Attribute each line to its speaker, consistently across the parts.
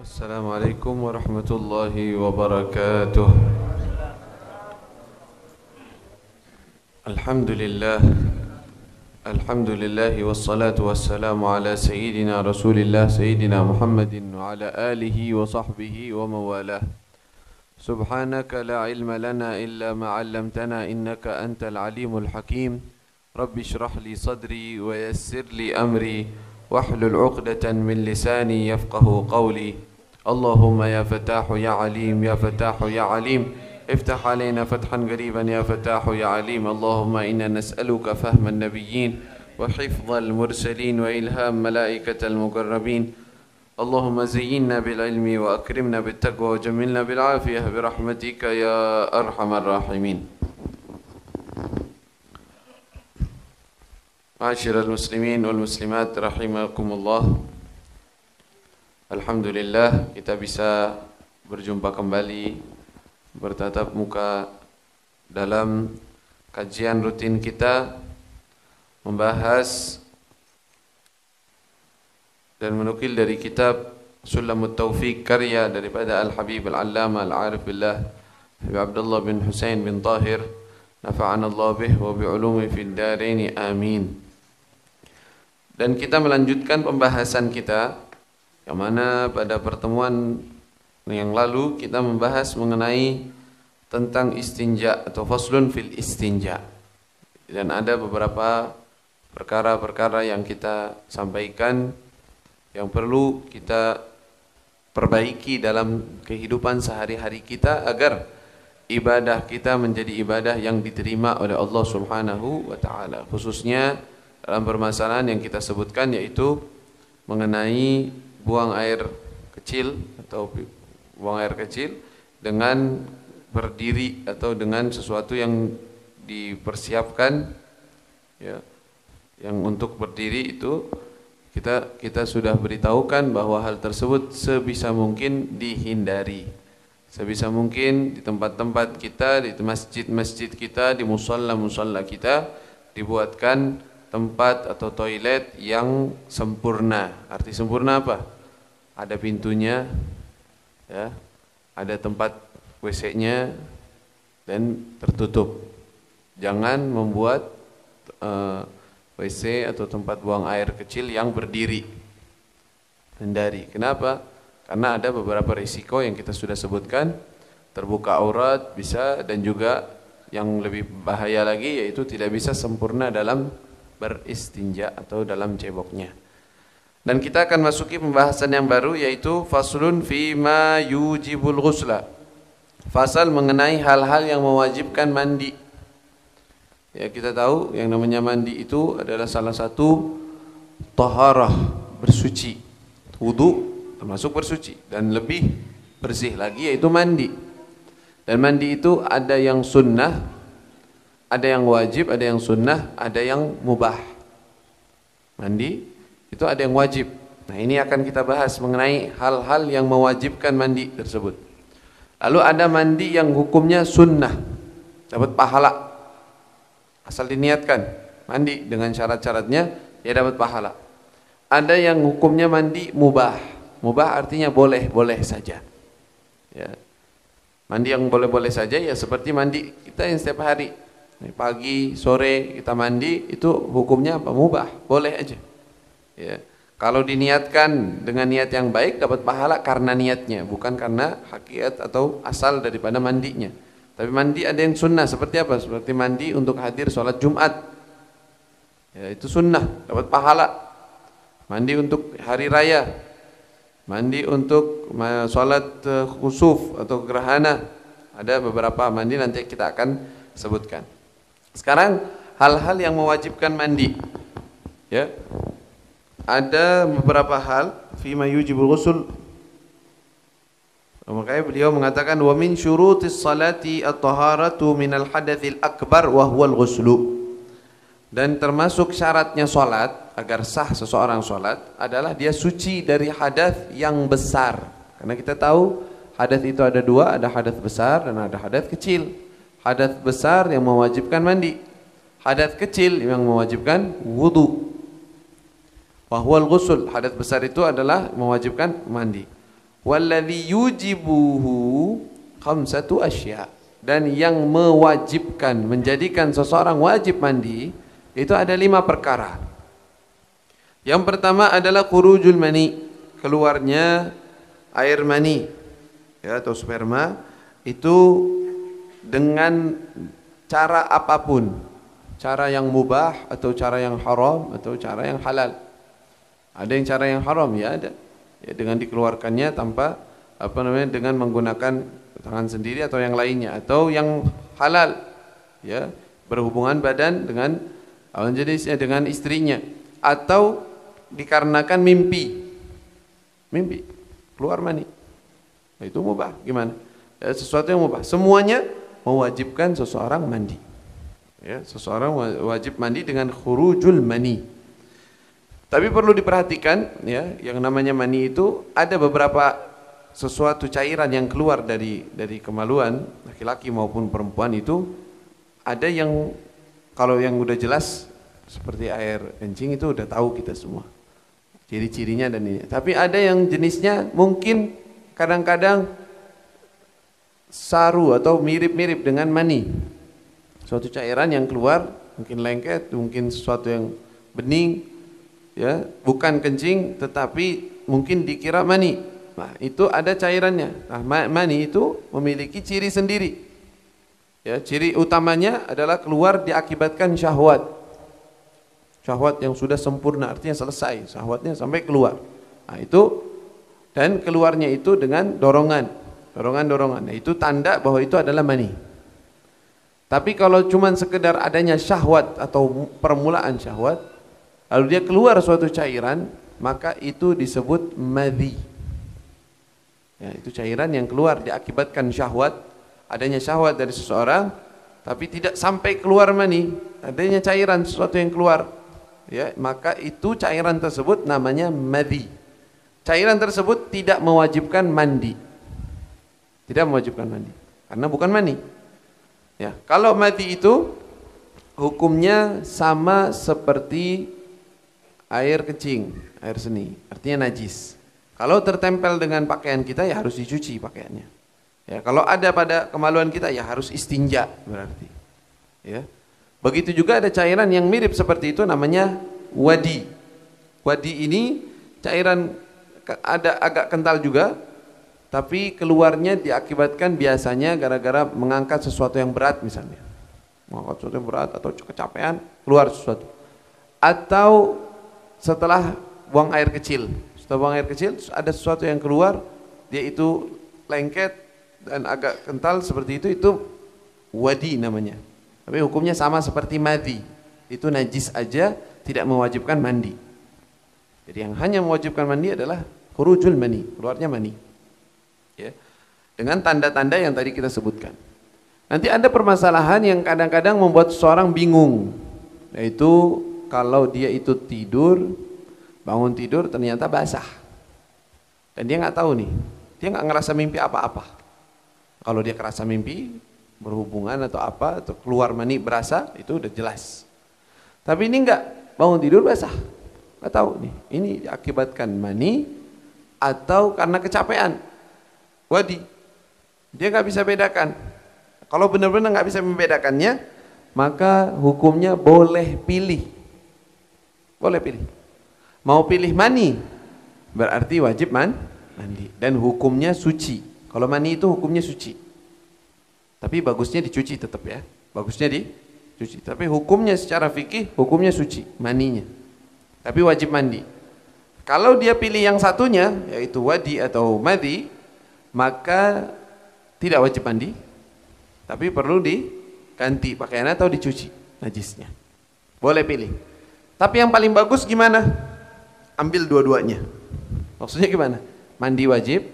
Speaker 1: Assalamualaikum warahmatullahi wabarakatuh. Alhamdulillah. Alhamdulillah wassalatu wassalamu ala sayyidina Rasulillah sayyidina Muhammadin wa ala alihi wa sahbihi wa mawalah. Subhanaka la ilma lana illa ma 'allamtana innaka antal alimul hakim. Rabbi shrah li sadri wa yassir li amri wahlul 'uqdatan min lisani yafqahu qawli. Allahumma ya Fatahu ya Alim ya Fatahu ya Alim افتح علينا فتحا قريبا يا فتاح يا عليم اللهم إنا نسألك فهم النبيين وحفظ المرسلين وإلهام ملائكة المقربين اللهم زينا بالعلم وأكرمنا بالتقوى وجملنا بالعافية برحمتك يا أرحم الراحمين. معاشر المسلمين والmuslimat rahimakumullah. Alhamdulillah kita bisa berjumpa kembali, bertatap muka dalam kajian rutin kita membahas dan menukil dari kitab Sulamut Taufiq karya daripada Al-Habib Al-Allama Al-Arif Billah Habib Abdullah bin Husain bin Tahir nafa'ana Allah bih wa bi'ulumi fid darain amin. Dan kita melanjutkan pembahasan kita yang mana pada pertemuan yang lalu kita membahas mengenai tentang istinja atau faslun fil istinja. Dan ada beberapa perkara-perkara yang kita sampaikan yang perlu kita perbaiki dalam kehidupan sehari-hari kita agar ibadah kita menjadi ibadah yang diterima oleh Allah Subhanahu wa taala. Khususnya dalam permasalahan yang kita sebutkan yaitu mengenai buang air kecil atau buang air kecil dengan berdiri atau dengan sesuatu yang dipersiapkan ya, yang untuk berdiri itu kita sudah beritahukan bahwa hal tersebut sebisa mungkin dihindari, sebisa mungkin di tempat-tempat kita, di masjid-masjid kita, di musalla-musalla kita dibuatkan tempat atau toilet yang sempurna. Arti sempurna apa? Ada pintunya, ya, ada tempat WC-nya dan tertutup. Jangan membuat WC atau tempat buang air kecil yang berdiri. Hindari. Kenapa? Karena ada beberapa risiko yang kita sudah sebutkan. Terbuka aurat bisa, dan juga yang lebih bahaya lagi yaitu tidak bisa sempurna dalam beristinja atau dalam ceboknya. Dan kita akan masuki pembahasan yang baru yaitu faslun fi ma yujibul ghusla. Fasal mengenai hal-hal yang mewajibkan mandi. Ya, kita tahu yang namanya mandi itu adalah salah satu taharah, bersuci. Wudu termasuk bersuci dan lebih bersih lagi yaitu mandi. Dan mandi itu ada yang sunnah, ada yang wajib, ada yang sunnah, ada yang mubah. Mandi itu ada yang wajib. Nah, ini akan kita bahas mengenai hal-hal yang mewajibkan mandi tersebut. Lalu ada mandi yang hukumnya sunnah, dapat pahala asal diniatkan. Mandi dengan syarat-syaratnya ya dapat pahala. Ada yang hukumnya mandi mubah. Mubah artinya boleh-boleh saja. Ya. Mandi yang boleh-boleh saja ya seperti mandi kita yang setiap hari. Pagi, sore kita mandi itu hukumnya apa? Mubah, boleh aja. Ya. Kalau diniatkan dengan niat yang baik dapat pahala karena niatnya, bukan karena hakikat atau asal daripada mandinya. Tapi mandi ada yang sunnah seperti apa? Seperti mandi untuk hadir sholat Jumat. Ya, itu sunnah, dapat pahala. Mandi untuk hari raya. Mandi untuk sholat khusuf atau gerhana. Ada beberapa mandi nanti kita akan sebutkan. Sekarang hal-hal yang mewajibkan mandi. Ya. Ada beberapa hal fima yujibul ghusl. Makanya beliau mengatakan wa min syurutis salati at-taharatu minal hadatsil akbar wa huwal ghuslu. Dan termasuk syaratnya salat agar sah seseorang salat adalah dia suci dari hadas yang besar. Karena kita tahu hadas itu ada dua, ada hadas besar dan ada hadas kecil. Hadas besar yang mewajibkan mandi, hadas kecil yang mewajibkan wudu. Wa huwal ghusl, hadas besar itu adalah mewajibkan mandi. Walladzi yujibuhu khamsatu asya. Dan yang mewajibkan, menjadikan seseorang wajib mandi itu ada 5 perkara. Yang pertama adalah khurujul mani, keluarnya air mani ya, atau sperma itu dengan cara apapun, cara yang mubah atau cara yang haram atau cara yang halal. Ada yang cara yang haram ya, ada ya, dengan dikeluarkannya tanpa dengan menggunakan tangan sendiri atau yang lainnya, atau yang halal ya, berhubungan badan dengan lawan jenisnya, dengan istrinya, atau dikarenakan mimpi keluar mani, itu mubah. Gimana ya, sesuatu yang mubah, semuanya mewajibkan seseorang mandi ya, seseorang wajib mandi dengan khurujul mani. Tapi perlu diperhatikan ya, yang namanya mani itu ada beberapa sesuatu cairan yang keluar dari kemaluan laki-laki maupun perempuan. Itu ada yang kalau yang udah jelas seperti air kencing itu udah tahu kita semua ciri-cirinya dan ini. Tapi ada yang jenisnya mungkin kadang-kadang saru atau mirip-mirip dengan mani, suatu cairan yang keluar, mungkin lengket, mungkin sesuatu yang bening ya, bukan kencing tetapi mungkin dikira mani. Nah, itu ada cairannya. Nah, mani itu memiliki ciri sendiri. Ya, ciri utamanya adalah keluar diakibatkan syahwat. Syahwat yang sudah sempurna, artinya selesai syahwatnya sampai keluar. Nah, itu, dan keluarnya itu dengan dorongan. Nah, itu tanda bahwa itu adalah mani. Tapi kalau cuma sekedar adanya syahwat atau permulaan syahwat, lalu dia keluar suatu cairan, maka itu disebut madhi. Ya, itu cairan yang keluar diakibatkan syahwat, adanya syahwat dari seseorang, tapi tidak sampai keluar mani, adanya cairan sesuatu yang keluar, ya, maka itu cairan tersebut namanya madhi. Cairan tersebut tidak mewajibkan mandi, karena bukan mani. Ya, kalau madhi itu hukumnya sama seperti air kencing, air seni, artinya najis. Kalau tertempel dengan pakaian kita ya harus dicuci pakaiannya. Ya, kalau ada pada kemaluan kita ya harus istinja berarti. Ya. Begitu juga ada cairan yang mirip seperti itu namanya wadi. Wadi ini cairan ada agak kental juga, tapi keluarnya diakibatkan biasanya gara-gara mengangkat sesuatu yang berat misalnya. Mengangkat sesuatu yang berat atau kecapean, keluar sesuatu. Atau setelah buang air kecil. Setelah buang air kecil ada sesuatu yang keluar, dia itu lengket dan agak kental seperti itu wadi namanya. Tapi hukumnya sama seperti madhi, itu najis aja, tidak mewajibkan mandi. Jadi yang hanya mewajibkan mandi adalah khurujul mani, keluarnya mani ya, dengan tanda-tanda yang tadi kita sebutkan. Nanti ada permasalahan yang kadang-kadang membuat seseorang bingung, yaitu kalau dia itu bangun tidur ternyata basah, dan dia nggak tahu nih, dia nggak ngerasa mimpi apa-apa. Kalau dia kerasa mimpi berhubungan atau apa, atau keluar mani berasa, itu udah jelas. Tapi ini nggak, bangun tidur basah, nggak tahu nih, ini diakibatkan mani atau karena kecapean, wadi. Dia nggak bisa bedakan. Kalau benar-benar nggak bisa membedakannya, maka hukumnya boleh pilih. Mau pilih mani, berarti wajib mandi, dan hukumnya suci. Kalau mani itu hukumnya suci, tapi bagusnya dicuci tetap ya, bagusnya dicuci. Tapi hukumnya secara fikih, hukumnya suci maninya, tapi wajib mandi. Kalau dia pilih yang satunya, yaitu wadi atau madhi, maka tidak wajib mandi, tapi perlu diganti pakaian atau dicuci najisnya. Boleh pilih. Tapi yang paling bagus gimana? Ambil dua-duanya. Maksudnya gimana? Mandi wajib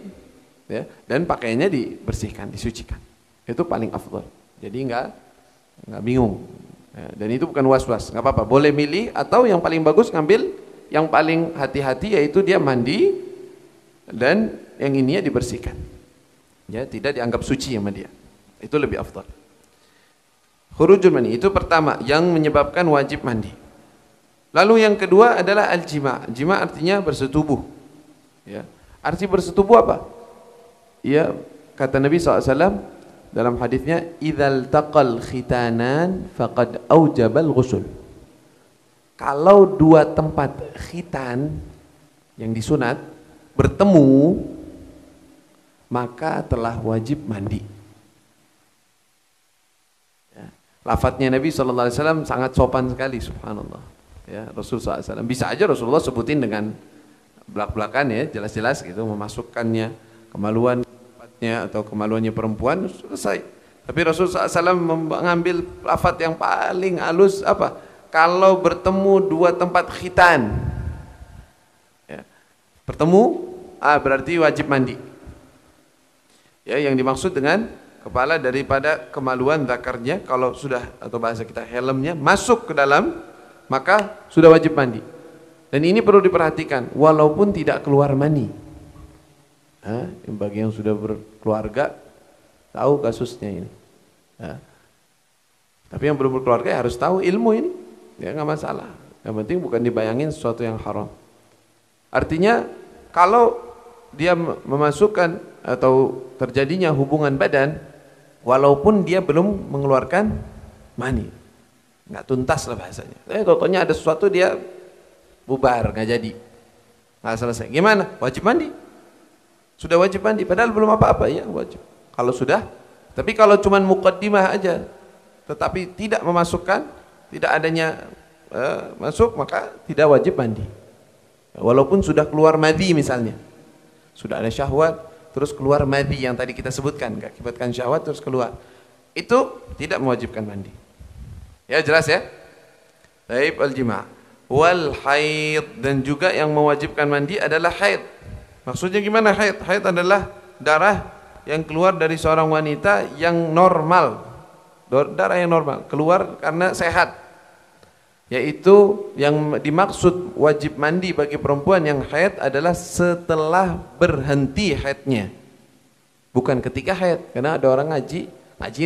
Speaker 1: ya, dan pakaiannya dibersihkan, disucikan. Itu paling afdal. Jadi nggak bingung. Ya, dan itu bukan was-was, nggak apa-apa. Boleh milih, atau yang paling bagus ngambil yang paling hati-hati, yaitu dia mandi dan yang ininya dibersihkan. Ya, tidak dianggap suci sama dia. Itu lebih afdal. Khurujul mani itu pertama yang menyebabkan wajib mandi. Lalu yang kedua adalah al-jima'. Jima' artinya bersetubuh. Ya. Arti bersetubuh apa? ya kata Nabi SAW dalam hadisnya, idzal taqal khitanan faqad aujabal ghusl. Kalau dua tempat khitan yang disunat bertemu, maka telah wajib mandi. Ya. Lafadznya Nabi SAW sangat sopan sekali, subhanallah. Ya, Rasulullah SAW. Bisa aja Rasulullah sebutin dengan belak-belakan ya, jelas-jelas gitu, memasukkannya kemaluan tempatnya atau kemaluannya perempuan, selesai. Tapi Rasulullah SAW mengambil lafadz yang paling halus apa? Kalau bertemu dua tempat khitan, ya, bertemu, berarti wajib mandi. Ya, yang dimaksud dengan kepala daripada kemaluan zakarnya, kalau sudah, atau bahasa kita helmnya, masuk ke dalam, maka sudah wajib mandi. Dan ini perlu diperhatikan, walaupun tidak keluar mani. Bagi yang sudah berkeluarga tahu kasusnya ini. Tapi yang belum berkeluarga ya harus tahu ilmu ini, ya nggak masalah. Yang penting bukan dibayangin sesuatu yang haram. Artinya kalau dia memasukkan atau terjadinya hubungan badan, walaupun dia belum mengeluarkan mani, nggak tuntas lah bahasanya. Pokoknya ada sesuatu dia bubar, nggak jadi, nggak selesai. Gimana? Wajib mandi. Sudah wajib mandi, padahal belum apa-apa ya wajib. Kalau sudah, tapi kalau cuman muqaddimah aja, tetapi tidak memasukkan, tidak adanya masuk, maka tidak wajib mandi. Walaupun sudah keluar madhi misalnya, sudah ada syahwat, terus keluar madhi yang tadi kita sebutkan, akibatkan syahwat terus keluar, itu tidak mewajibkan mandi. Ya jelas ya. Taib al-jima' wal haid, dan juga yang mewajibkan mandi adalah haid. Maksudnya gimana haid? Haid adalah darah yang keluar dari seorang wanita yang normal, darah yang normal, keluar karena sehat. Yaitu yang dimaksud wajib mandi bagi perempuan yang haid adalah setelah berhenti haidnya, bukan ketika haid. Karena ada orang ngaji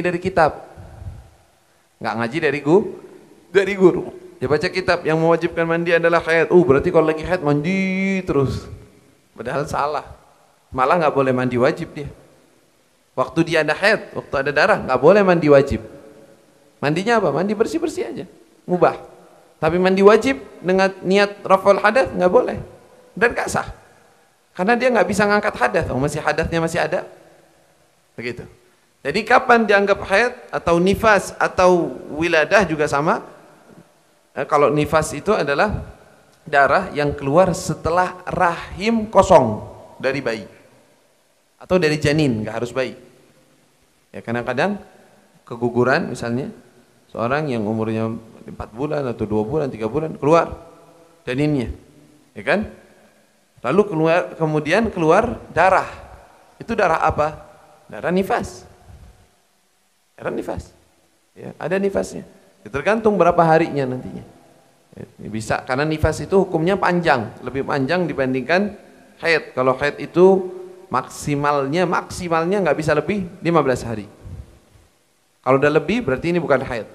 Speaker 1: dari kitab, nggak ngaji dari guru. Dia baca kitab yang mewajibkan mandi adalah haid. Berarti kalau lagi haid mandi terus. Padahal salah. Malah nggak boleh mandi wajib dia. Waktu dia ada haid, waktu ada darah, nggak boleh mandi wajib. Mandinya apa? Mandi bersih-bersih aja, mubah. Tapi mandi wajib dengan niat raful hadas nggak boleh, dan nggak sah. Karena dia nggak bisa ngangkat hadas, masih hadasnya masih ada. Begitu. Jadi kapan dianggap haid atau nifas atau wiladah juga sama. Kalau nifas itu adalah darah yang keluar setelah rahim kosong dari bayi atau dari janin, nggak harus bayi. Ya kadang-kadang keguguran misalnya, seorang yang umurnya 4 bulan atau 2 bulan, 3 bulan keluar janinnya, ya kan? Lalu kemudian keluar darah. Itu darah apa? Darah nifas. Darah nifas. Ya, ada nifasnya. Tergantung berapa harinya nantinya. Ya, bisa, karena nifas itu hukumnya panjang, lebih panjang dibandingkan haid. Kalau haid itu maksimalnya nggak bisa lebih 15 hari. Kalau udah lebih berarti ini bukan haid.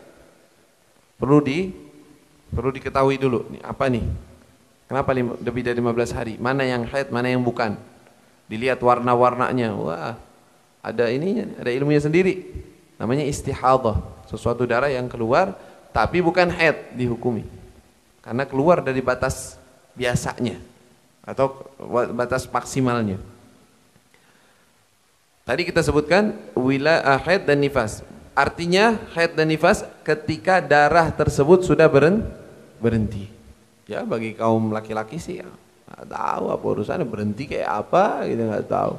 Speaker 1: Perlu diketahui dulu, nih, apa nih? Kenapa lebih dari 15 hari? Mana yang haid, mana yang bukan? Dilihat warna-warnanya. Wah, ada ininya, ada ilmunya sendiri. Namanya istihadah, sesuatu darah yang keluar tapi bukan haid dihukumi. Karena keluar dari batas biasanya atau batas maksimalnya. Tadi kita sebutkan haid dan nifas. Artinya haid dan nifas ketika darah tersebut sudah berhenti. Ya bagi kaum laki-laki sih ya, nggak tahu apa urusannya berhenti kayak apa gitu, nggak tahu.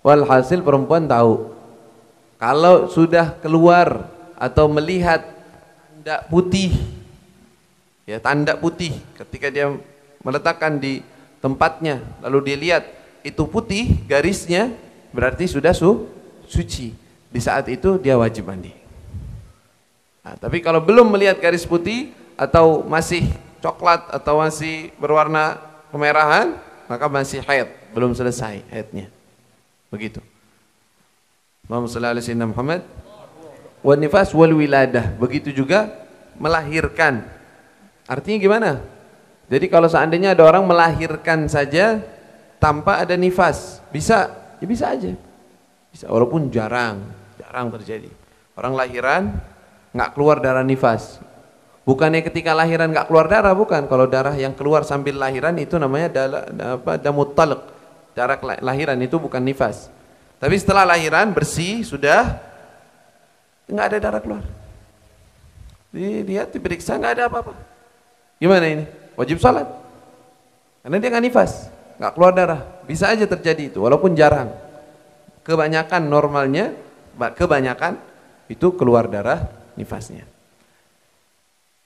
Speaker 1: Walhasil perempuan tahu kalau sudah keluar atau melihat tanda putih, ya tanda putih ketika dia meletakkan di tempatnya, lalu dia lihat itu putih garisnya, berarti sudah suci. Di saat itu dia wajib mandi. Nah, tapi kalau belum melihat garis putih atau masih coklat atau masih berwarna kemerahan, maka masih haid, belum selesai haidnya. Begitu. Allahumma shalli ala sayyidina Muhammad. Wan nifas wal wiladah, begitu juga melahirkan. Artinya gimana? Jadi kalau seandainya ada orang melahirkan saja tanpa ada nifas, bisa? Ya bisa aja. Bisa, walaupun jarang terjadi. Orang lahiran nggak keluar darah nifas. Bukannya ketika lahiran nggak keluar darah, bukan. Kalau darah yang keluar sambil lahiran itu namanya damut talq. Darah lahiran itu bukan nifas. Tapi setelah lahiran bersih sudah nggak ada darah keluar. Dilihat, diperiksa nggak ada apa-apa. Gimana ini? Wajib salat. Karena dia nggak nifas, nggak keluar darah. Bisa aja terjadi itu, walaupun jarang. Kebanyakan normalnya, kebanyakan itu keluar darah nifasnya.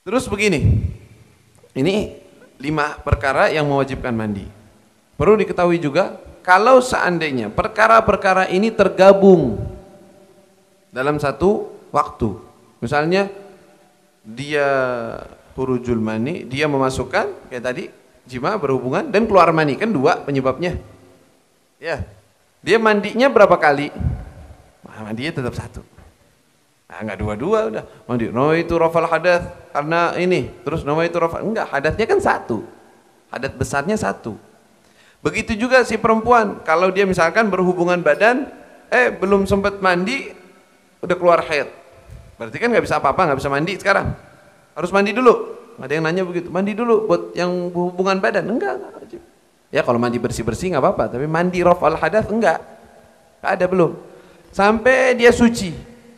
Speaker 1: Terus begini, ini 5 perkara yang mewajibkan mandi. Perlu diketahui juga, kalau seandainya perkara-perkara ini tergabung dalam satu waktu, misalnya dia khurujul mani, dia memasukkan kayak tadi jima, berhubungan dan keluar mani, kan 2 penyebabnya. Ya, dia mandinya berapa kali? Mandinya tetap 1. Nah, enggak 2-2 udah. Mandi nawaitu rafal hadath karena ini, terus nawaitu rafal, enggak, hadatnya kan 1. Hadat besarnya 1. Begitu juga si perempuan, kalau dia misalkan berhubungan badan, belum sempat mandi udah keluar haid. Berarti kan nggak bisa apa-apa, nggak bisa mandi sekarang. Harus mandi dulu. Ada yang nanya begitu, mandi dulu buat yang hubungan badan. Enggak wajib. Ya kalau mandi bersih-bersih nggak apa-apa, tapi mandi raf'al hadath enggak. Ada belum. Sampai dia suci.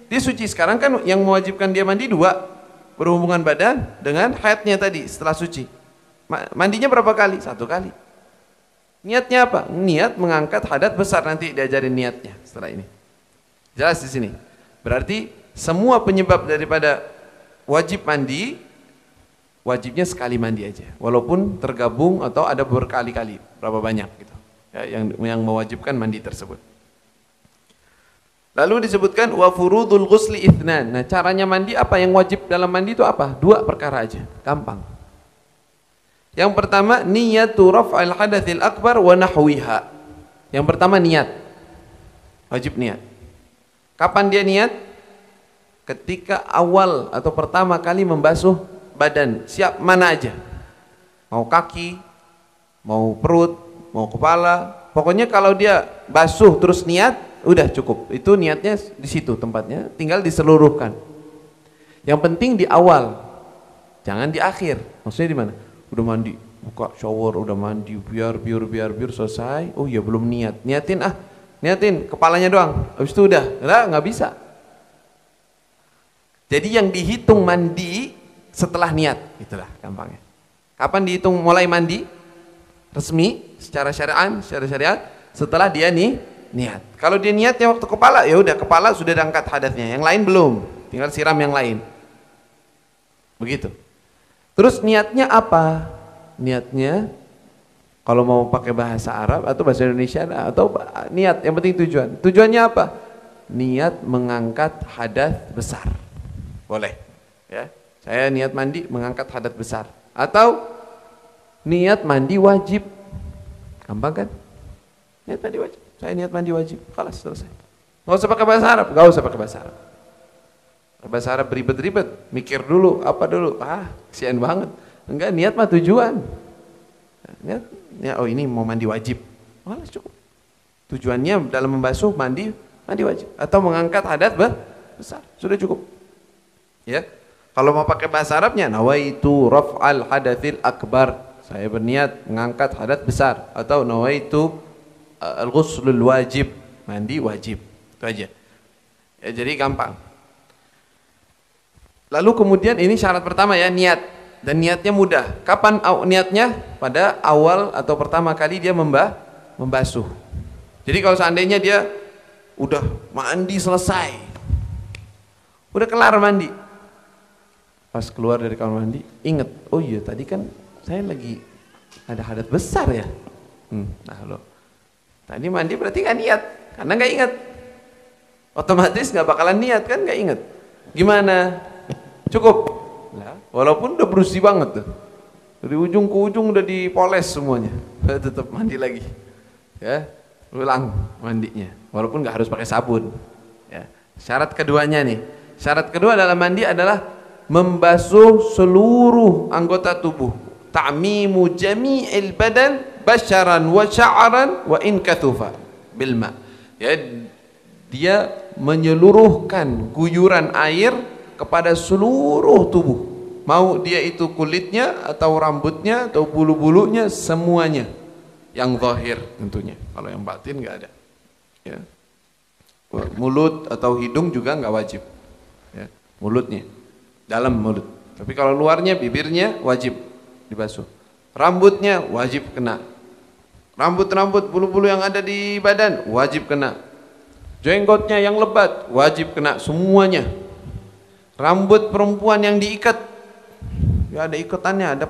Speaker 1: Dia suci sekarang kan yang mewajibkan dia mandi 2. Berhubungan badan dengan haidnya tadi setelah suci. Mandinya berapa kali? 1 kali. Niatnya apa? Niat mengangkat hadat besar, nanti diajarin niatnya setelah ini. Jelas di sini. Berarti semua penyebab daripada wajib mandi, wajibnya sekali mandi aja, walaupun tergabung atau ada berkali-kali, berapa banyak gitu ya, yang mewajibkan mandi tersebut. Lalu disebutkan wa furudul ghusli itsnan. Nah, caranya mandi apa? Yang wajib dalam mandi itu apa? 2 perkara aja, gampang. Yang pertama, niyatu raf'il hadatsil akbar wa nahwiha. Yang pertama niat. Wajib niat. Kapan dia niat? Ketika awal atau pertama kali membasuh badan, siap mana aja, mau kaki, mau perut, mau kepala, pokoknya kalau dia basuh terus niat, udah cukup. Itu niatnya di situ tempatnya, tinggal diseluruhkan. Yang penting di awal, jangan di akhir. Maksudnya di mana? Udah mandi, buka shower, udah mandi, biar selesai. Oh ya belum niat, niatin kepalanya doang. Habis itu udah, nggak bisa. Jadi yang dihitung mandi setelah niat, itulah gampangnya. Kapan dihitung mulai mandi? Resmi secara syariat setelah dia niat. Kalau dia niatnya waktu kepala, ya udah kepala sudah diangkat hadatnya, yang lain belum, tinggal siram yang lain. Begitu. Terus niatnya apa? Niatnya kalau mau pakai bahasa Arab atau bahasa Indonesia atau niat, yang penting tujuan. Tujuannya apa? Niat mengangkat hadas besar. Boleh, ya. Saya niat mandi mengangkat hadat besar, atau niat mandi wajib. Gampang kan? Niat mandi wajib. Saya niat mandi wajib. Kelas selesai. Nggak usah pakai bahasa Arab. Nggak usah pakai bahasa Arab. Bahasa Arab ribet-ribet. Mikir dulu, apa dulu? Kesian banget. Enggak, niat mah tujuan. Niat, oh ini mau mandi wajib. Kelas cukup. Tujuannya dalam membasuh mandi wajib atau mengangkat hadat besar. Sudah cukup. Ya, kalau mau pakai bahasa Arabnya, nawaitu raf'al hadatsil akbar, saya berniat mengangkat hadat besar, atau nawaitu al-ghuslul wajib, mandi wajib, itu aja. Ya, jadi gampang. Lalu kemudian ini syarat pertama ya, niat, dan niatnya mudah. Kapan niatnya? Pada awal atau pertama kali dia membasuh. Jadi kalau seandainya dia udah mandi selesai, udah kelar mandi, pas keluar dari kamar mandi, inget, oh iya tadi kan saya lagi ada hadat besar ya. Nah lo, tadi mandi berarti nggak niat, karena nggak inget. Otomatis nggak bakalan niat kan, nggak inget. Gimana? Cukup. Nah, walaupun udah bersih banget tuh, dari ujung ke ujung udah dipoles semuanya, tetap mandi lagi. Ya, ulang mandinya, walaupun nggak harus pakai sabun. Ya. Syarat keduanya nih. Syarat kedua dalam mandi adalah membasuh seluruh anggota tubuh, ta'mimu jami'il badan basyaran wa sya'ran wa in kathufa bil ma. Ya, dia menyeluruhkan guyuran air kepada seluruh tubuh, mau dia itu kulitnya atau rambutnya atau bulu-bulunya, semuanya. Yang zahir tentunya, kalau yang batin nggak ada ya. Mulut atau hidung juga nggak wajib ya. Mulutnya, dalam mulut, tapi kalau luarnya, bibirnya wajib dibasuh. Rambutnya wajib kena, rambut-rambut bulu-bulu yang ada di badan wajib kena, jenggotnya yang lebat wajib kena semuanya. Rambut perempuan yang diikat, ya ada ikatannya, ada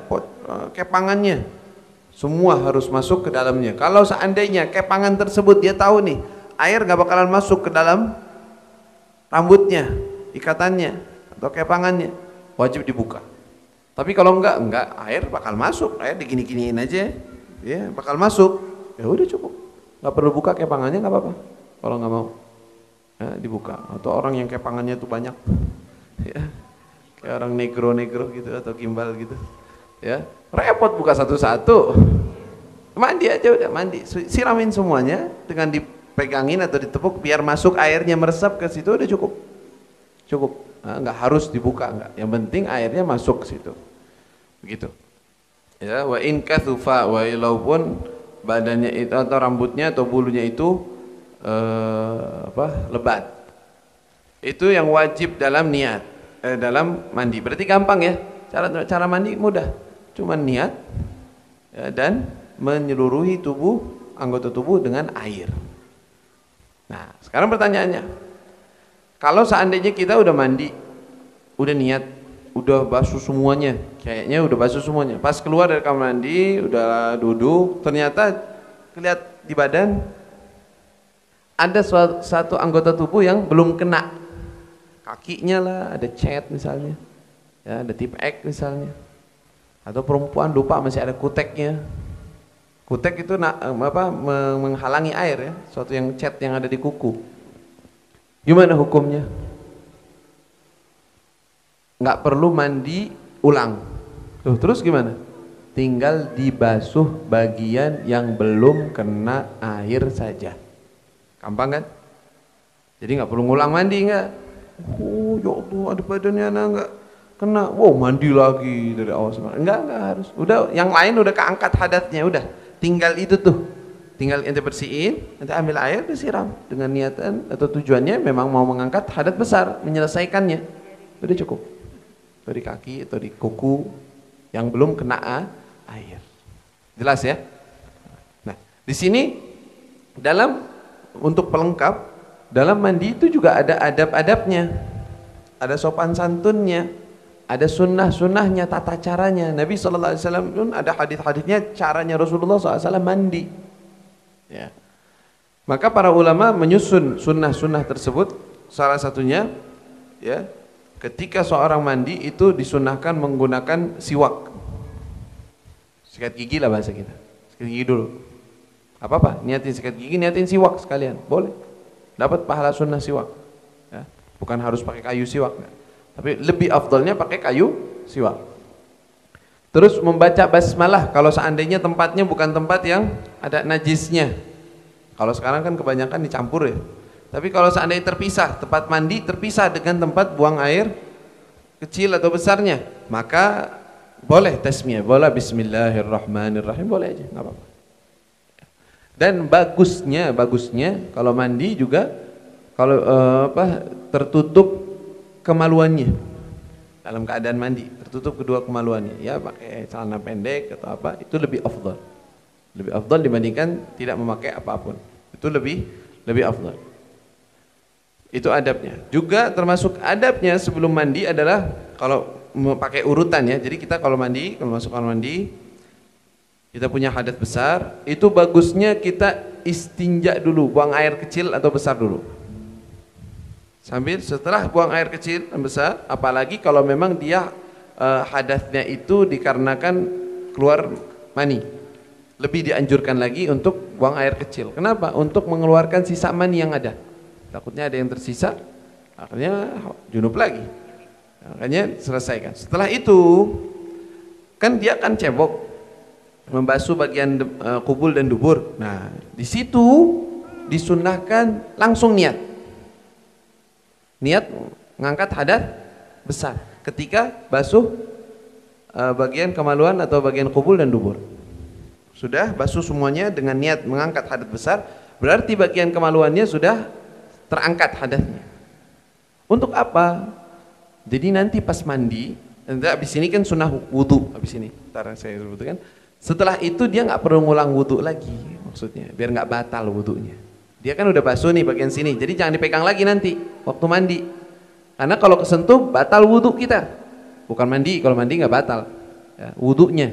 Speaker 1: kepangannya, semua harus masuk ke dalamnya. Kalau seandainya kepangan tersebut dia tahu nih air gak bakalan masuk ke dalam rambutnya, ikatannya atau kepangannya, wajib dibuka. Tapi kalau enggak, air bakal masuk, air digini-giniin aja, ya bakal masuk, ya udah cukup, nggak perlu buka kepangannya, nggak apa-apa. Kalau nggak mau, ya, dibuka. Atau orang yang kepangannya itu banyak, ya, kayak orang negro gitu atau gimbal gitu, ya repot buka satu-satu. Mandi aja udah, mandi, siramin semuanya dengan dipegangin atau ditepuk biar masuk airnya meresap ke situ, udah cukup. Nah, nggak harus dibuka, nggak. Yang penting airnya masuk ke situ, begitu. Ya, wa in kathufa, walaupun badannya itu atau rambutnya atau bulunya itu lebat. Itu yang wajib dalam niat, dalam mandi. Berarti gampang ya. Cara mandi mudah, cuma niat ya, dan menyeluruhi tubuh, anggota tubuh dengan air. Nah, sekarang pertanyaannya, kalau seandainya kita udah mandi, udah niat, udah basuh semuanya, kayaknya udah basuh semuanya, pas keluar dari kamar mandi, udah duduk, ternyata kelihatan di badan ada satu anggota tubuh yang belum kena, kakinya lah, ada cat misalnya, ya, ada tip X misalnya, atau perempuan lupa masih ada kuteknya. Kutek itu menghalangi air ya, suatu yang cat yang ada di kuku. Gimana hukumnya? Nggak perlu mandi ulang. Terus gimana? Tinggal dibasuh bagian yang belum kena air saja. Gampang kan? Jadi nggak perlu ngulang mandi, nggak? Oh ya Allah, ada badannya anak nggak kena. Wow, mandi lagi dari awal sampai. Nggak harus. Udah, yang lain udah keangkat hadatnya, udah. Tinggal itu tuh. Tinggal ente bersihin, ente ambil air, disiram dengan niatan atau tujuannya memang mau mengangkat hadat besar, menyelesaikannya. Udah cukup. Dari kaki atau di kuku yang belum kena air. Jelas ya? Nah, di sini untuk pelengkap dalam mandi itu juga ada adab-adabnya. Ada sopan santunnya, ada sunnah-sunnahnya, tata caranya. Nabi SAW pun ada hadis-hadisnya caranya Rasulullah SAW mandi. Ya. Maka para ulama menyusun sunnah-sunnah tersebut. Salah satunya, ya, ketika seorang mandi itu disunnahkan menggunakan siwak, sikat gigi lah bahasa kita, sikat gigi dulu. Apa niatin sikat gigi, niatin siwak sekalian, boleh, dapat pahala sunnah siwak. Ya. Bukan harus pakai kayu siwak, ya. Tapi lebih afdalnya pakai kayu siwak. Terus membaca basmalah kalau seandainya tempatnya bukan tempat yang ada najisnya. Kalau sekarang kan kebanyakan dicampur ya. Tapi kalau seandainya terpisah, tempat mandi terpisah dengan tempat buang air kecil atau besarnya, maka boleh tasmiyah, boleh bismillahirrahmanirrahim, boleh aja, nggak apa-apa. Dan bagusnya kalau mandi juga kalau tertutup kemaluannya. Dalam keadaan mandi tertutup kedua kemaluannya, ya pakai celana pendek atau apa, itu lebih afdal dibandingkan tidak memakai apapun. Itu lebih afdal. Itu adabnya. Juga termasuk adabnya sebelum mandi adalah kalau pakai urutan ya. Jadi kita kalau masuk kamar mandi, kita punya hadas besar, itu bagusnya kita istinja dulu, buang air kecil atau besar dulu. Sambil setelah buang air kecil dan besar, apalagi kalau memang dia hadasnya itu dikarenakan keluar mani, lebih dianjurkan lagi untuk buang air kecil. Kenapa? Untuk mengeluarkan sisa mani yang ada. Takutnya ada yang tersisa, akhirnya junub lagi. Makanya selesaikan. Setelah itu kan dia akan cebok, membasuh bagian kubul dan dubur. Nah, di situ disunnahkan langsung niat. Niat mengangkat hadas besar ketika basuh bagian kemaluan atau bagian kubul dan dubur. Sudah basuh semuanya dengan niat mengangkat hadas besar, berarti bagian kemaluannya sudah terangkat hadasnya. Untuk apa? Jadi nanti pas mandi, nanti habis ini kan sunnah wudu, habis ini, ntar saya sebutkan. Setelah itu dia nggak perlu ngulang wudu lagi, maksudnya biar nggak batal wudunya. Dia kan udah basuh nih bagian sini, jadi jangan dipegang lagi nanti waktu mandi. Karena kalau kesentuh batal wudu kita, bukan mandi. Kalau mandi nggak batal, ya, wudunya.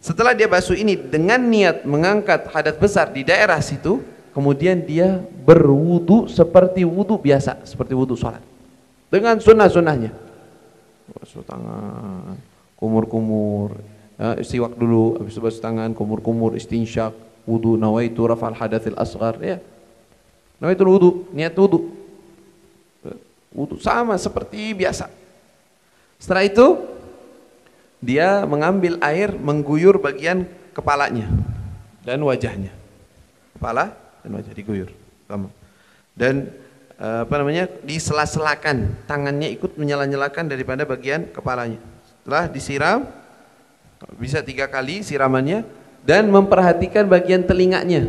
Speaker 1: Setelah dia basuh ini dengan niat mengangkat hadas besar di daerah situ, kemudian dia berwudu seperti wudu biasa, seperti wudu sholat. Dengan sunnah-sunnahnya, basuh tangan, kumur-kumur, ya, istiwak dulu, habis itu basuh tangan, kumur-kumur, istinsyak, wudu, nawaitu rafal hadatsil asghar, ya, nawaitu wudu, niat wudu, wudu sama seperti biasa. Setelah itu dia mengambil air mengguyur bagian kepalanya dan wajahnya, kepala dan wajah diguyur, dan disela-selakan, tangannya ikut menyela-nyelakan daripada bagian kepalanya. Setelah disiram, bisa 3 kali siramannya, dan memperhatikan bagian telinganya.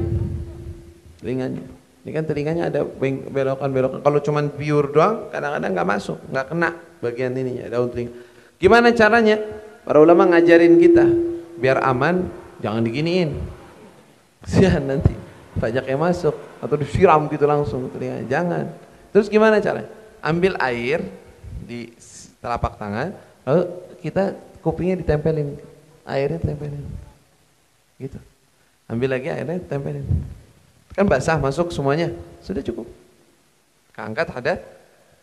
Speaker 1: Ini kan telinganya ada belokan-belokan. Kalau cuman pure doang, kadang-kadang nggak masuk, nggak kena bagian ininya, daun telinga. Gimana caranya? Para ulama ngajarin kita biar aman, jangan diginiin. Kasihan nanti pajaknya masuk atau disiram gitu langsung telinga. Jangan. Terus gimana caranya? Ambil air di telapak tangan, lalu kita kupingnya ditempelin, airnya ditempelin. Gitu. Ambil lagi airnya ditempelin. Kan basah masuk semuanya, sudah cukup. Angkat hadas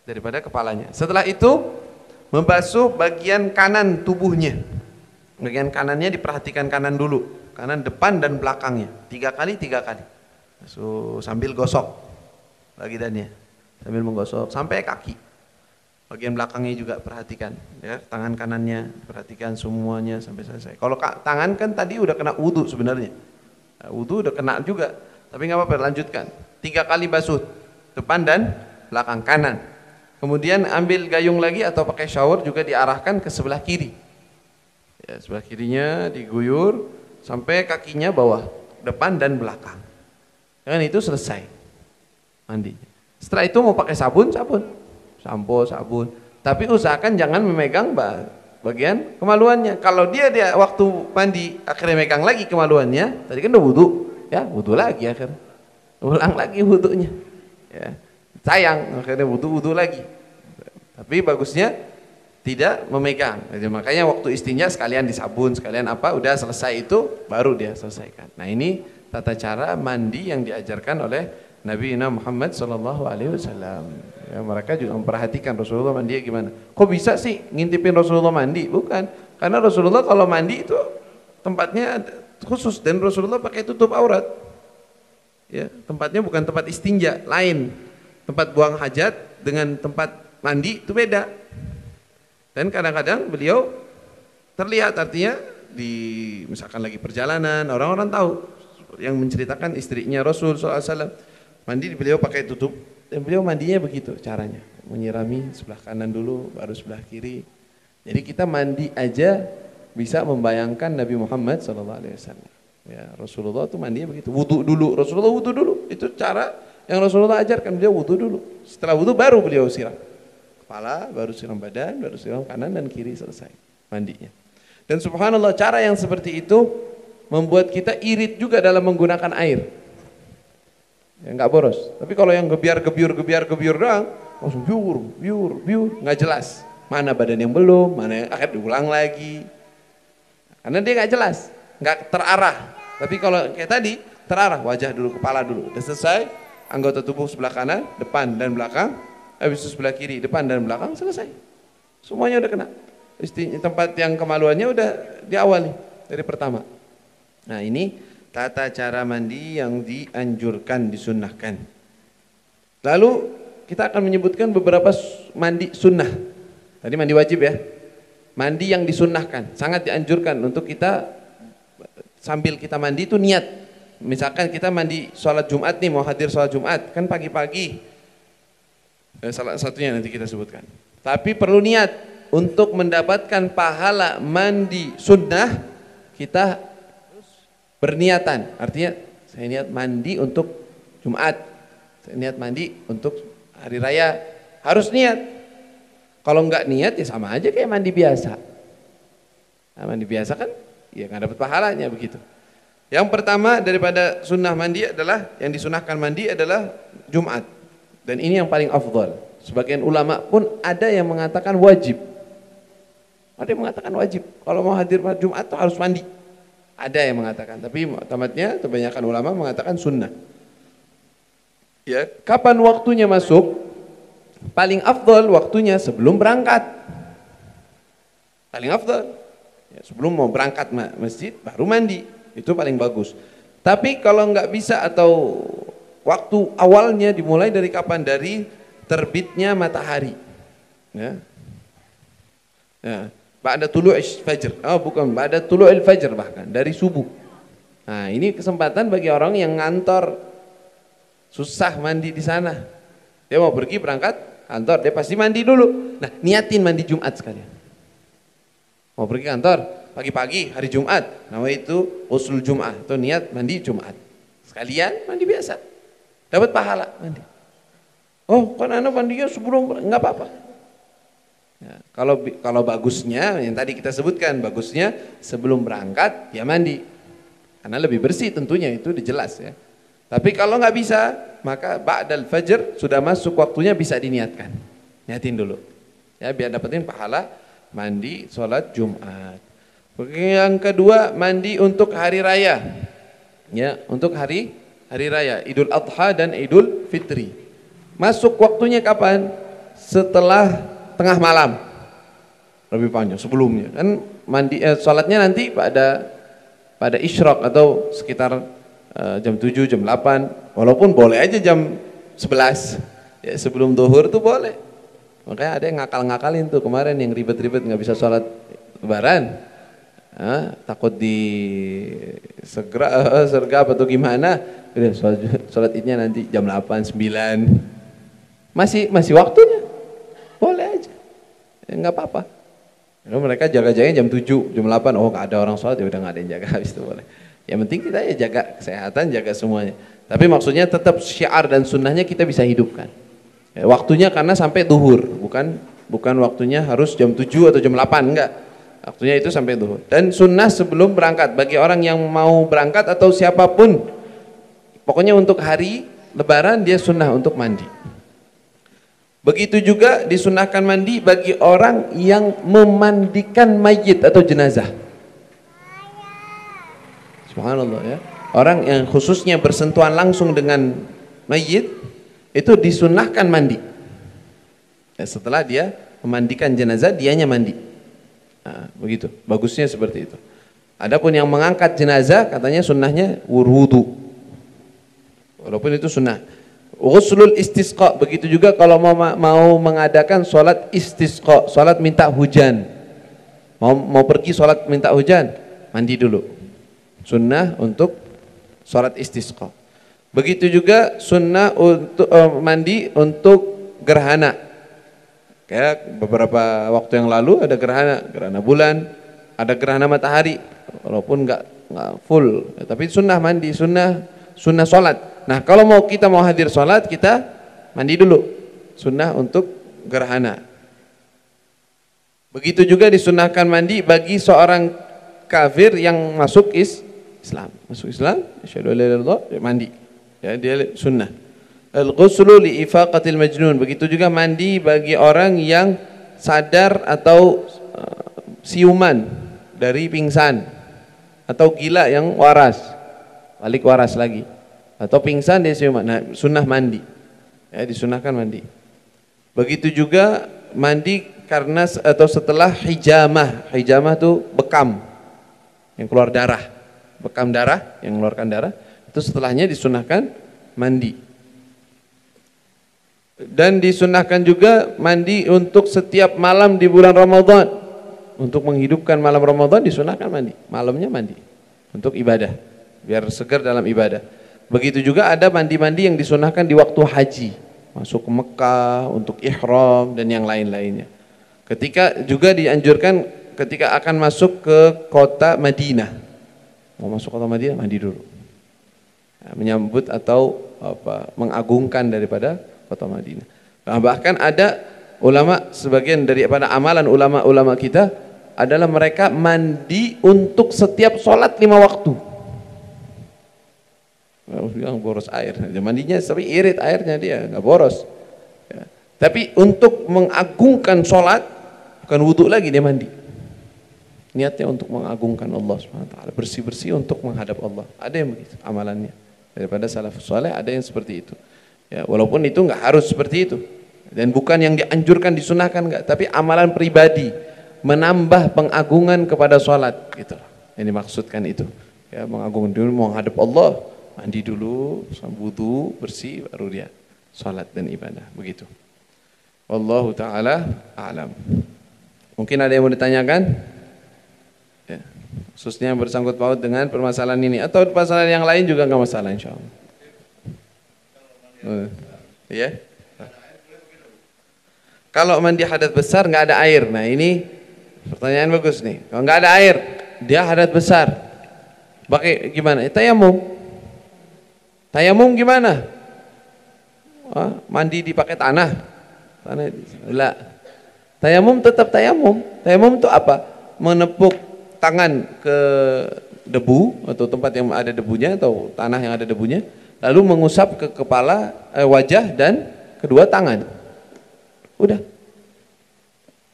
Speaker 1: daripada kepalanya. Setelah itu membasuh bagian kanan tubuhnya. Bagian kanannya diperhatikan kanan dulu, kanan depan dan belakangnya. 3 kali. Basuh sambil gosok bagiannya, sambil menggosok sampai kaki. Bagian belakangnya juga perhatikan, ya, tangan kanannya perhatikan semuanya sampai selesai. Kalau tangan kan tadi udah kena wudu sebenarnya, wudu udah kena juga, tapi nggak apa-apa, lanjutkan. 3 kali basuh depan dan belakang kanan. Kemudian ambil gayung lagi atau pakai shower juga diarahkan ke sebelah kiri. Ya, sebelah kirinya diguyur sampai kakinya bawah, depan dan belakang. Dengan itu selesai mandinya. Setelah itu mau pakai sabun, sampo, sabun. Tapi usahakan jangan memegang bagian kemaluannya. Kalau dia waktu mandi akhirnya megang lagi kemaluannya, tadi kan udah wudu, ya wudu lagi akhirnya, ulang lagi wudunya. Ya, sayang akhirnya wudu lagi. Tapi bagusnya tidak memegang. Jadi makanya waktu istinja sekalian disabun, sekalian apa, udah selesai itu baru dia selesaikan. Nah ini tata cara mandi yang diajarkan oleh Nabi Muhammad SAW. Ya, mereka juga memperhatikan Rasulullah mandi gimana. Kok bisa sih ngintipin Rasulullah mandi? Bukan, karena Rasulullah kalau mandi itu tempatnya khusus dan Rasulullah pakai tutup aurat. Ya, tempatnya bukan tempat istinja, lain. Tempat buang hajat dengan tempat mandi itu beda. Dan kadang-kadang beliau terlihat, artinya misalkan lagi perjalanan, orang-orang tahu, yang menceritakan istrinya Rasul SAW mandi, beliau pakai tutup, dan beliau mandinya begitu caranya, menyirami sebelah kanan dulu baru sebelah kiri. Jadi kita mandi aja bisa membayangkan Nabi Muhammad SAW. Ya, Rasulullah tuh mandinya begitu, wudu dulu, Rasulullah wudu dulu, itu cara yang Rasulullah ajarkan, beliau wudu dulu. Setelah wudu baru beliau siram kepala, baru siram badan, baru siram kanan dan kiri, selesai mandinya. Dan subhanallah, cara yang seperti itu membuat kita irit juga dalam menggunakan air. Ya, nggak boros. Tapi kalau yang gebiur doang, langsung biur, nggak jelas. Mana badan yang belum, mana yang akhirnya diulang lagi. Karena dia nggak jelas, nggak terarah. Tapi kalau kayak tadi terarah, wajah dulu, kepala dulu, udah selesai. Anggota tubuh sebelah kanan, depan dan belakang. Habis itu sebelah kiri, depan dan belakang, selesai. Semuanya udah kena. Tempat yang kemaluannya udah diawali dari pertama. Nah ini tata cara mandi yang dianjurkan, disunnahkan. Lalu kita akan menyebutkan beberapa mandi sunnah. Tadi mandi wajib ya. Mandi yang disunnahkan, sangat dianjurkan untuk kita sambil kita mandi itu niat. Misalkan kita mandi sholat Jumat nih, mau hadir sholat Jumat, kan pagi-pagi Salah satunya nanti kita sebutkan. Tapi perlu niat untuk mendapatkan pahala mandi sunnah, kita berniatan. Artinya saya niat mandi untuk Jumat, saya niat mandi untuk hari raya, harus niat. Kalau enggak niat ya sama aja kayak mandi biasa. Nah, mandi biasa kan ya nggak dapat pahalanya begitu. Yang pertama daripada sunnah mandi adalah, yang disunahkan mandi adalah Jumat. Dan ini yang paling afdal. Sebagian ulama pun ada yang mengatakan wajib. Ada yang mengatakan wajib. Kalau mau hadir Jumat harus mandi. Ada yang mengatakan. Tapi tamatnya kebanyakan ulama mengatakan sunnah. Ya, kapan waktunya masuk? Paling afdal waktunya sebelum berangkat. Paling afdal. Ya, sebelum mau berangkat masjid baru mandi. Itu paling bagus. Tapi kalau nggak bisa atau waktu awalnya dimulai dari kapan? Dari terbitnya matahari. Ya. Ya. Ba'da tulu'il fajr. Oh bukan, ba'da tulu'il fajr bahkan. Dari subuh. Nah ini kesempatan bagi orang yang ngantor. Susah mandi di sana. Dia mau pergi berangkat kantor, dia pasti mandi dulu. Nah niatin mandi Jumat sekalian. Mau pergi kantor pagi-pagi hari Jumat, nama itu usul Jumat, atau niat mandi Jumat. Sekalian mandi biasa, dapat pahala mandi. Oh kan anak mandinya sebelum, nggak apa-apa. Ya, kalau bagusnya yang tadi kita sebutkan, bagusnya sebelum berangkat ya mandi, karena lebih bersih tentunya, itu dijelas ya. Tapi kalau nggak bisa, maka ba'dal fajr sudah masuk waktunya bisa diniatkan, niatin dulu, ya biar dapetin pahala mandi sholat Jumat. Yang kedua mandi untuk hari raya, ya untuk hari raya Idul Adha dan Idul Fitri. Masuk waktunya kapan? Setelah tengah malam, lebih panjang sebelumnya kan mandi sholatnya nanti pada isyraq atau sekitar jam 7 jam 8, walaupun boleh aja jam 11 ya, sebelum zuhur tuh boleh. Makanya ada yang ngakal-ngakalin tuh kemarin yang ribet-ribet nggak bisa sholat lebaran, takut di sergap atau gimana, udah sholat idnya nanti jam 8 9, masih waktunya, boleh aja, ya, nggak apa-apa. Kalau mereka jaga-jaganya jam 7 jam 8, oh nggak ada orang sholat ya udah nggak ada yang jaga, habis itu boleh. Yang penting kita ya jaga kesehatan, jaga semuanya. Tapi maksudnya tetap syiar dan sunnahnya kita bisa hidupkan. Ya, waktunya karena sampai duhur, bukan waktunya harus jam 7 atau jam 8, enggak. Waktunya itu sampai duhur. Dan sunnah sebelum berangkat bagi orang yang mau berangkat atau siapapun. Pokoknya untuk hari lebaran dia sunnah untuk mandi. Begitu juga disunnahkan mandi bagi orang yang memandikan mayit atau jenazah. Subhanallah ya. Orang yang khususnya bersentuhan langsung dengan mayit itu disunnahkan mandi. Ya, setelah dia memandikan jenazah, dianya mandi. Nah, begitu. Bagusnya seperti itu. Adapun yang mengangkat jenazah katanya sunnahnya wudu. Walaupun itu sunnah. Ghuslul istisqa, begitu juga kalau mau mengadakan sholat istisqa, sholat minta hujan. Mau pergi sholat minta hujan, mandi dulu. Sunnah untuk sholat istisqa. Begitu juga sunnah untuk mandi untuk gerhana. Kayak beberapa waktu yang lalu ada gerhana bulan, ada gerhana matahari. Walaupun nggak full, tapi sunnah mandi, sunnah sholat. Nah kalau kita mau hadir sholat, kita mandi dulu. Sunnah untuk gerhana. Begitu juga disunnahkan mandi bagi seorang kafir yang masuk Islam. Masuk Islam, asyhadu an la ilaha illallah, dia mandi. Ya, dia sunnah. Al-ghuslu li ifaqatil majnun. Begitu juga mandi bagi orang yang sadar atau siuman dari pingsan atau gila yang waras. Balik waras lagi. Atau pingsan dia siuman. Nah, sunnah mandi. Ya, disunahkan mandi. Begitu juga mandi karena atau setelah hijamah. Hijamah itu bekam yang keluar darah. Bekam darah yang mengeluarkan darah, itu setelahnya disunahkan mandi. Dan disunahkan juga mandi untuk setiap malam di bulan Ramadan. Untuk menghidupkan malam Ramadan disunahkan mandi. Malamnya mandi untuk ibadah, biar segar dalam ibadah. Begitu juga ada mandi-mandi yang disunahkan di waktu haji. masuk ke Mekah untuk ihram dan yang lain-lainnya. Ketika juga dianjurkan ketika akan masuk ke kota Madinah, mau masuk kota Madinah mandi dulu, menyambut atau mengagungkan daripada kota Madinah. Nah, bahkan ada ulama, sebagian daripada amalan ulama-ulama kita adalah mereka mandi untuk setiap sholat 5 waktu. Bilang boros air, mandinya tapi irit airnya, dia nggak boros ya. Tapi untuk mengagungkan sholat, bukan wudhu lagi dia mandi, niatnya untuk mengagungkan Allah SWT, bersih-bersih untuk menghadap Allah. Ada yang begitu amalannya daripada salafus saleh, ada yang seperti itu ya, walaupun itu nggak harus seperti itu dan bukan yang dianjurkan, disunahkan, nggak, tapi amalan pribadi menambah pengagungan kepada sholat gitu, yang dimaksudkan itu ya, mengagungkan dulu, menghadap Allah, mandi dulu, wudu, bersih, baru dia salat dan ibadah, begitu. Wallahu taala a'lam. Mungkin ada yang mau ditanyakan? Ya, khususnya yang bersangkut paut dengan permasalahan ini atau permasalahan yang lain juga enggak masalah insyaallah. Ya. Kalau mandi hadas besar enggak ada air. Nah, ini pertanyaan bagus nih. Kalau enggak ada air, dia hadas besar. Pakai gimana? Tayamum. Tayamum gimana? Mandi dipakai tanah? Enggak. Tayamum tetap tayamum. Tayamum itu apa? Menepuk tangan ke debu atau tempat yang ada debunya atau tanah yang ada debunya, lalu mengusap ke kepala, wajah dan kedua tangan. Udah.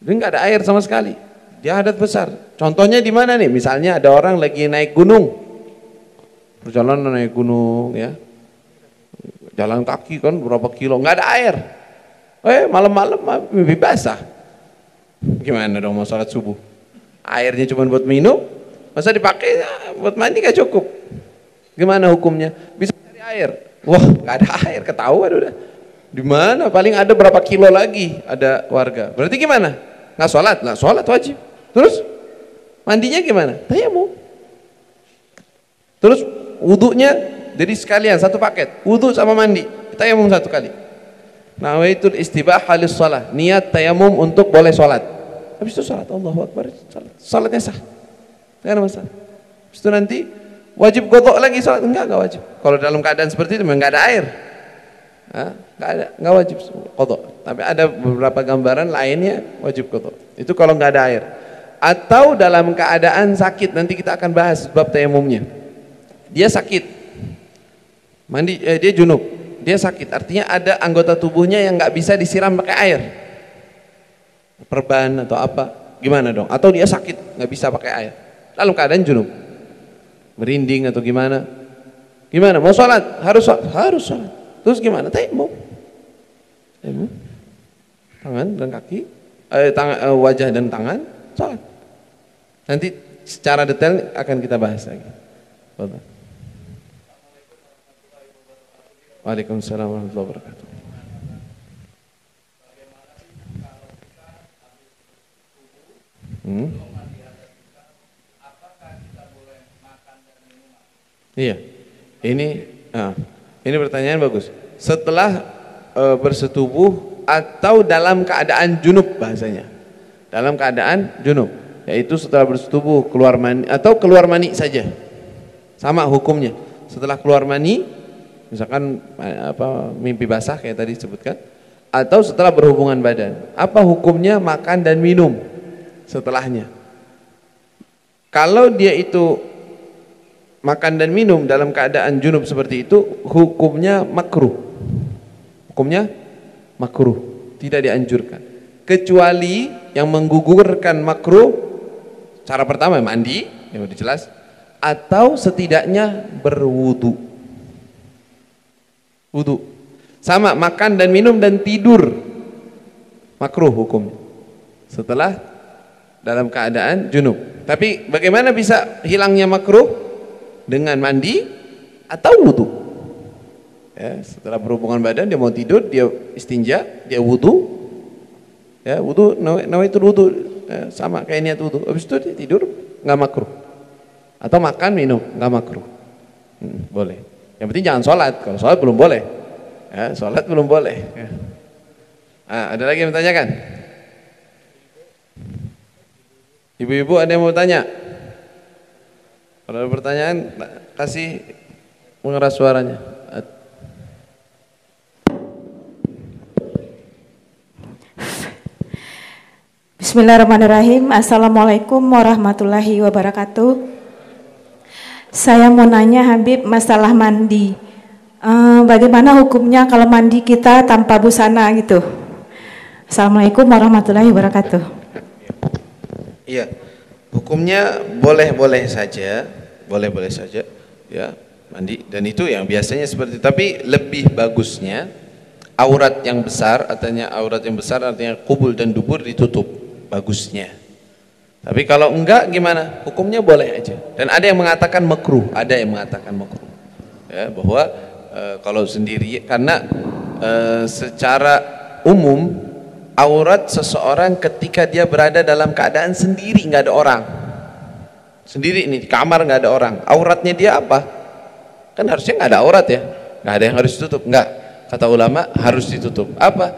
Speaker 1: Jadi nggak ada air sama sekali. Dia hadas besar. Contohnya di mana nih? Misalnya ada orang lagi naik gunung. Perjalanan naik gunung ya. Jalan kaki kan berapa kilo, nggak ada air. Malam-malam mimpi basah. Gimana dong mau sholat subuh? Airnya cuma buat minum, masa dipakai buat mandi nggak cukup? Gimana hukumnya? Bisa cari air? Wah, nggak ada air, ketahuan udah. Di mana? Paling ada berapa kilo lagi ada warga. Berarti gimana? Nggak sholat? Lah sholat wajib. Terus mandinya gimana? Tayamum. Terus wudhunya jadi sekalian satu paket, wudhu sama mandi, tayamum satu kali. Nawaitul istibahah lis shalah, niat tayamum untuk boleh sholat. Habis itu sholat, Allahu Akbar, sholatnya sah, nggak ada masalah. Habis itu nanti wajib qadha lagi sholat? Enggak wajib. Kalau dalam keadaan seperti itu memang nggak ada air, nggak wajib qadha. Tapi ada beberapa gambaran lainnya wajib qadha. Itu kalau nggak ada air. Atau dalam keadaan sakit, nanti kita akan bahas bab tayamumnya. Dia sakit. Dia junub, dia sakit, artinya ada anggota tubuhnya yang nggak bisa disiram pakai air, perban atau apa, gimana dong? Atau dia sakit nggak bisa pakai air, lalu keadaan junub, merinding atau gimana? Gimana? Mau sholat? Harus sholat. Terus gimana? Tayamum, tangan dan kaki, wajah dan tangan, sholat. Nanti secara detail akan kita bahas lagi. Waalaikumsalam warahmatullahi wabarakatuh. Iya, ini pertanyaan bagus. Setelah bersetubuh atau dalam keadaan junub, bahasanya dalam keadaan junub, yaitu setelah bersetubuh keluar mani atau keluar mani saja, sama hukumnya. Setelah keluar mani, misalkan mimpi basah kayak tadi disebutkan, atau setelah berhubungan badan, apa hukumnya makan dan minum setelahnya? Kalau dia itu makan dan minum dalam keadaan junub seperti itu, hukumnya makruh. Hukumnya makruh, tidak dianjurkan. Kecuali yang menggugurkan makruh, cara pertama mandi, yang udah jelas, atau setidaknya berwudu. Wudu sama makan dan minum dan tidur makruh hukumnya setelah dalam keadaan junub. Tapi bagaimana bisa hilangnya makruh? Dengan mandi atau wudu ya, setelah berhubungan badan dia mau tidur, dia istinja, dia wudu ya, wudu nawaitul wudu ya, sama kayak niat wudu. Habis itu dia tidur, nggak makruh. Atau makan minum nggak makruh, boleh. Yang penting jangan sholat. Kalau sholat belum boleh. Ya, sholat belum boleh. Ya. Ada lagi yang bertanyakan? Ibu-ibu ada yang mau tanya? Kalau ada pertanyaan, kasih mengeras suaranya.
Speaker 2: Bismillahirrahmanirrahim. Assalamualaikum warahmatullahi wabarakatuh. Saya mau nanya Habib masalah mandi. Bagaimana hukumnya kalau mandi kita tanpa busana gitu? Assalamualaikum warahmatullahi wabarakatuh.
Speaker 1: Iya, hukumnya boleh-boleh saja, boleh-boleh saja, ya mandi. Dan itu yang biasanya seperti. Tapi lebih bagusnya aurat yang besar, artinya kubul dan dubur ditutup, bagusnya. Tapi kalau enggak gimana? Hukumnya boleh aja. Dan ada yang mengatakan makruh, ya, bahwa kalau sendiri, karena secara umum aurat seseorang ketika dia berada dalam keadaan sendiri, nggak ada orang, sendiri ini di kamar nggak ada orang, auratnya dia apa? Kan harusnya nggak ada aurat ya, nggak ada yang harus ditutup, nggak, kata ulama harus ditutup. Apa?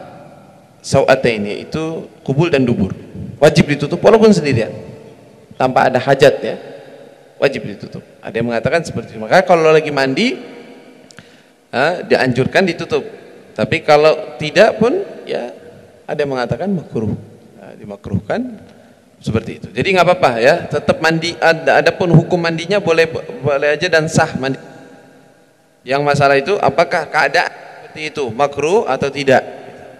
Speaker 1: Sau'ataini, itu kubul dan dubur, wajib ditutup walaupun sendirian, tanpa ada hajat ya, wajib ditutup. Ada yang mengatakan seperti itu. Makanya kalau lagi mandi dianjurkan ditutup. Tapi kalau tidak pun ya ada yang mengatakan makruh, dimakruhkan seperti itu. Jadi nggak apa-apa ya, tetap mandi. Adapun hukum mandinya boleh aja dan sah mandi. Yang masalah itu apakah keadaan seperti itu makruh atau tidak,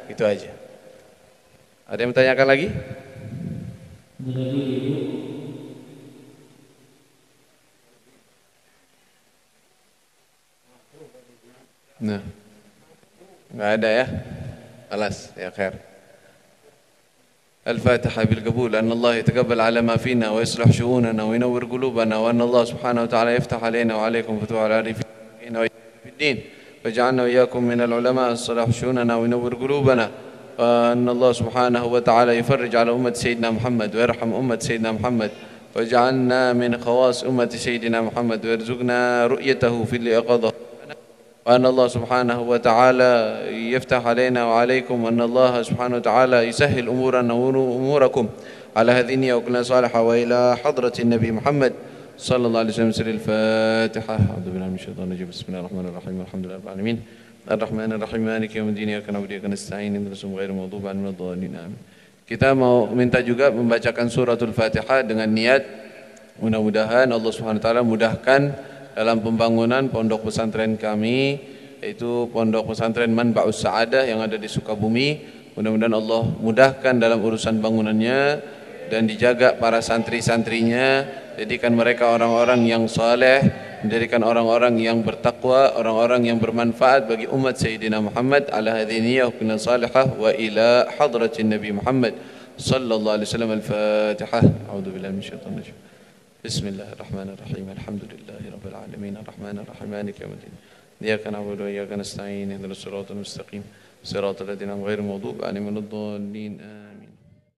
Speaker 1: itu aja. Ada yang bertanyakan lagi? Nah, nggak ada ya. Alas ya khair. الفاتحة بالقبول أن الله يتقبل على ما فينا ويصلح شؤوننا وينور قلوبنا وأن الله سبحانه وتعالى يفتح علينا وعليكم فتوح العارفين في الدين ويجعلنا وإياكم من العلماء الصلاح شؤوننا وينور قلوبنا وأن الله سبحانه وتعالى يفرج على أمة سيدنا محمد ويرحم أمة سيدنا محمد ويجعلنا من خواص أمة سيدنا محمد ويرزقنا رؤيته في اليقظة وأن الله سبحانه وتعالى يفتح علينا وعليكم وأن الله سبحانه وتعالى يسهل أمورنا وأموركم على هذه النية وكلنا صالحة وإلى حضرة النبي محمد صلى الله عليه وسلم. سر الفاتحة. أعوذ بالله من الشيطان الرجيم. بسم الله الرحمن الرحيم. الحمد لله رب العالمين الرحمن الرحيم مالك يوم الدين إياك نعبد وإياك نستعين اهدنا الصراط غير المغضوب عليهم ولا الضالين آمين. Kita mau minta juga membacakan suratul Fatihah dengan niat mudah-mudahan Allah Subhanahu wa taala mudahkan dalam pembangunan pondok pesantren kami, yaitu pondok pesantren Manba'us Sa'adah yang ada di Sukabumi. Mudah-mudahan Allah mudahkan dalam urusan bangunannya dan dijaga para santri-santrinya, jadikan mereka orang-orang yang saleh, menjadikan orang-orang yang bertakwa, orang-orang yang bermanfaat bagi umat Sayyidina Muhammad ala hadhihi wa kunna salihah wa ila hadratin Nabi Muhammad sallallahu alaihi wasallam. Al-Fatihah. A'udzu billahi minasyaitonir rajim. Bismillahirrahmanirrahim. Alhamdulillahi rabbil alamin arrahmanir rahim maliki yaumiddin. Iyyaka na'budu wa iyyaka nasta'in ihdinas siratal mustaqim siratal ladzina ghairil maghdubi 'alaihim waladdallin.